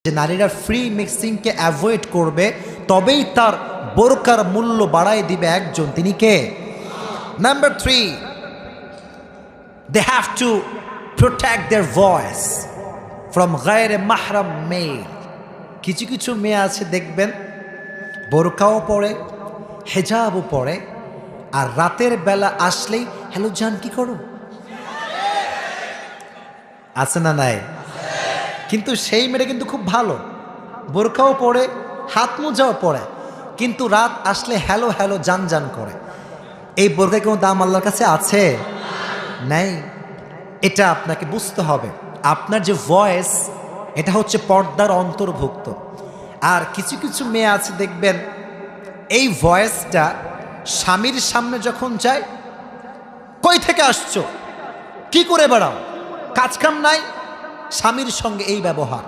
যে নারীরা free মিক্সিংকে avoid করবে, তবেই তার বোরকার মূল্য বাড়ায় দিবে একজন, তিনি কে? Number 3, they have to protect their voice from গায়রে মাহরাম মেল। কিছু কিছু মেয়ে আছে দেখবেন বোরকাও পরে, হেজাবও পরে, আর রাতের বেলা আসলেই হ্যালো জান কি করো, আছে না নাই? কিন্তু সেই মেয়েটা কিন্তু খুব ভালো, বোরকাও পরে, হাত মোজাও পরে, কিন্তু রাত আসলে হ্যালো হ্যালো জান জান করে। এই বোরকায় কোনো দাম আল্লাহর কাছে আছে? নাই। এটা আপনাকে বুঝতে হবে, আপনার যে ভয়েস এটা হচ্ছে পর্দার অন্তর্ভুক্ত। আর কিছু কিছু মেয়ে আছে দেখবেন এই ভয়েসটা স্বামীর সামনে যখন যায়, কই থেকে আসছো, কি করে বেড়াও, কাজকাম নাই, স্বামীর সঙ্গে এই ব্যবহার।